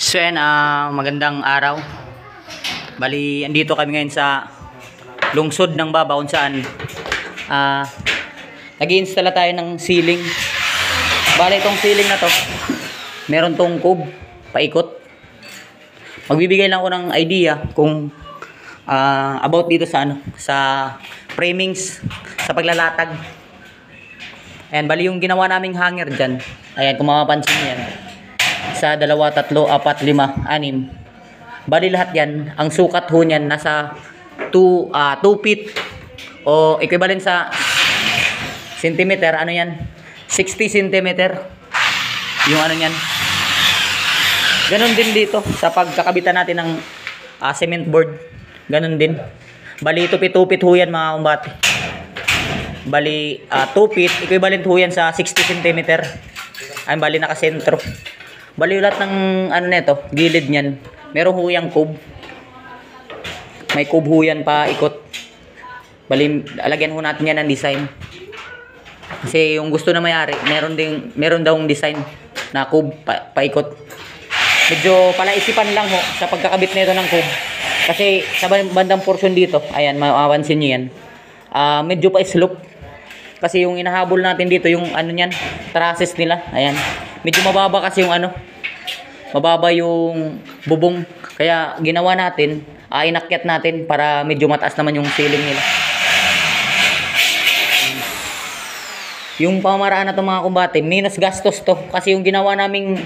So yan, magandang araw. Bali, andito kami ngayon sa lungsod ng Baba kung saan nag-i-installa tayo ng ceiling. Bali, itong ceiling na to, meron tong cube, paikot. Magbibigay lang ako ng idea kung about dito sa sa framings, sa paglalatag. Ayan, bali yung ginawa naming hanger dyan. Ayan, kung mapapansin nyo yan. Isa, dalawa, tatlo, apat, lima, anim. Bali lahat yan, ang sukat ho niyan nasa 2 feet o equivalent sa centimeter, ano yan? 60 centimeter yung ano yan. Ganon din dito sa pagkakabitan natin ng cement board. Ganon din. Bali 2 feet ho yan mga kumbate. Bali 2 feet equivalent ho yan sa 60 centimeter. Ay bali nakasentro. Bali lahat ng ano nito, gilid niyan. Meron ho yang cube. May cube ho yan pa ikot. Bali alagyan ho natin yan ng design. Kasi yung gusto na may-ari, meron daw ng design na cube paikot. Medyo palaisipan lang ho sa pagkakabit nito ng cube. Kasi sa bandang portion dito, ayan, mapapansin niyo yan. Medyo pa slope. Kasi yung inahabol natin dito, yung ano niyan, trusses nila, ayan. Medyo mababa kasi yung ano, mababa yung bubong. Kaya ginawa natin, inakyat natin para medyo mataas naman yung ceiling nila. Yung pamamaraan na to mga kumbate, minus gastos to. Kasi yung ginawa naming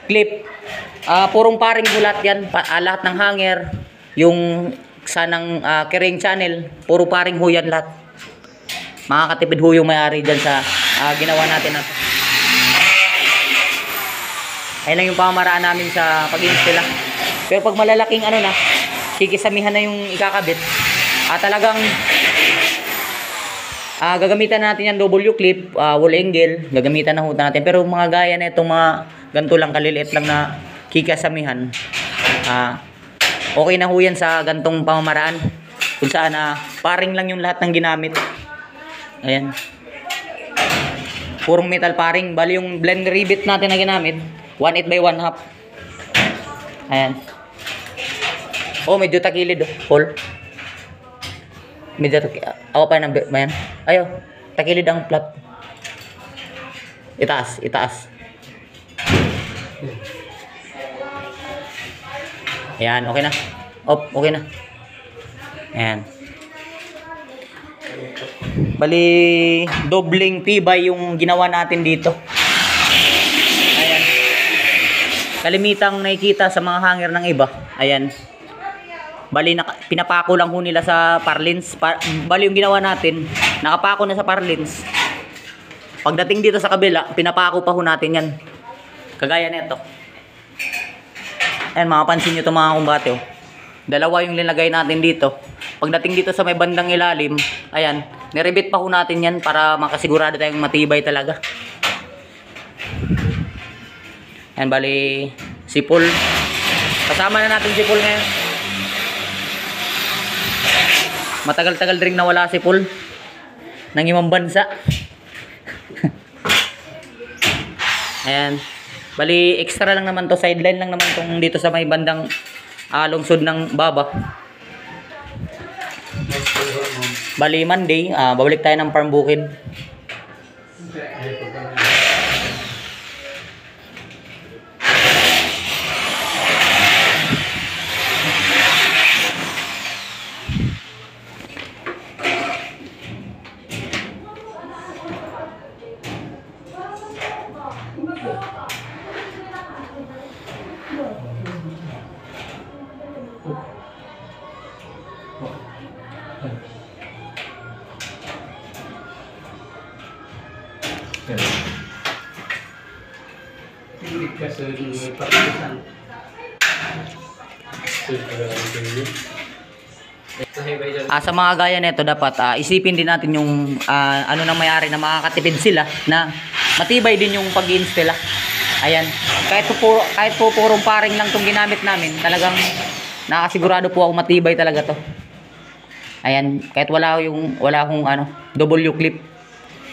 clip, purong paring bulat yan. Lahat ng hanger, yung sanang carrying channel, puro paring ho yan lahat. Makakatipid ho yung may-ari dyan sa ginawa natin na to. Ayun lang yung pamamaraan namin sa pag-install. Pero pag malalaking ano na, kikisamihan na yung ikakabit, talagang gagamitan natin yung W clip, wall angle, gagamitan na ho natin. Pero mga gaya na itong mga ganito lang, kaliliit lang na kikasamihan, okay na ho yan sa gantong pamamaraan. Kung saan paring lang yung lahat ng ginamit. Ayan. Purong metal paring. Bali yung blend rivet natin na ginamit, 1/8 by 1/2. Ayan. Oh, medyo takilid oh. Hole. Medyo takilid. Ako pa yung yan. Ayo. Takilid ang flat. Itaas. Itaas. Ayan. Okay na. Okay na. Ayan. Bali, dobling tibay yung ginawa natin dito. Ayan. Kalimitang nakikita sa mga hanger ng iba. Ayan. Bali, pinapako lang ho nila sa parlins. Bali, yung ginawa natin, nakapako na sa parlins. Pagdating dito sa kabila, pinapako pa ho natin yan. Kagaya nito. Ayan, makapansin nyo ito mga kumbate. Oh. Dalawa yung linagay natin dito. Pagdating dito sa may bandang ilalim, ayan, nirebit pa ho natin yan para makasigurado tayong matibay talaga. Ayan, bali, sipol. Kasama na natin sipol ngayon. Matagal-tagal rin nawala sipol ng ibang bansa. Ayan, bali, extra lang naman to, sideline lang naman tong dito sa may bandang lungsod ng Baba. Bali Monday, babalik tayo ng Farm Bukid. Sa mga gaya nito dapat isipin din natin yung ano nang may-ari na makakatipid sila na matibay din yung pag-i-install. Ayan, kahit po purong paring lang tong ginamit namin, talagang nakasigurado po ako matibay talaga to. Ayan, kahit wala akong W clip.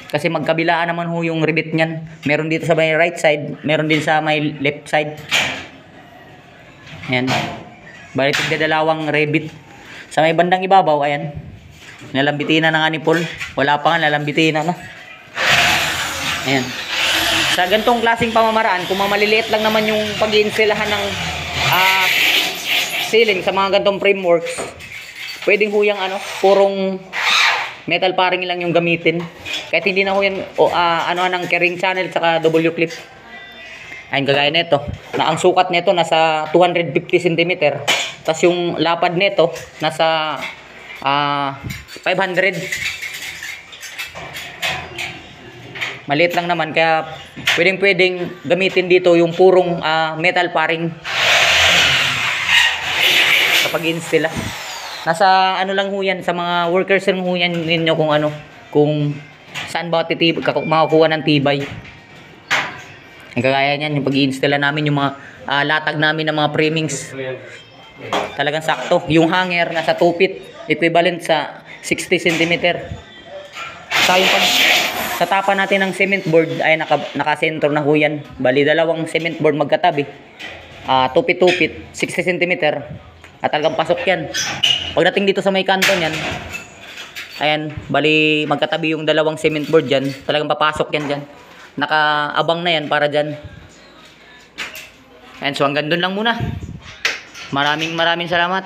Kasi magkabilaan naman ho yung rivet niyan. Meron dito sa may right side, meron din sa may left side. Ayan. Bali tigdadalawang rebit. Sa may bandang ibabaw, ayan. Nalambitina na nga ni Paul. Wala pa nga, nalambitina na. Ayan. Sa gantong klaseng pamamaraan, kung maliliit lang naman yung pag-iinstilahan ng ceiling sa mga gantong frameworks, pwedeng huyang purong metal paring lang yung gamitin. Kahit hindi na huyan ng carrying channel saka W-clip. Ayun, kagaya nito. Na ang sukat nito nasa 250 cm. Tapos yung lapad nito nasa 500. Maliit lang naman kaya pwedeng gamitin dito yung purong metal paring kapag install. Nasa lang ho yan, sa mga workers lang ho yan ninyo kung saan ba makakuha ng tibay. Ang kagaya niyan, yung pag-i-install namin yung mga latag namin ng mga framings. Talagang sakto. Yung hanger nasa 2 feet, equivalent sa 60 cm. Sa sa tapa natin ng cement board ay nakasentro na ho yan. Bali, dalawang cement board magkatabi. 2 feet 2 feet, 60 cm. At talagang pasok yan. Pagdating dito sa may kanto niyan, ayan, bali magkatabi yung dalawang cement board dyan. Talagang papasok yan dyan. Nakaabang na yan para dyan. Ayan, so hanggang doon lang muna. Maraming salamat.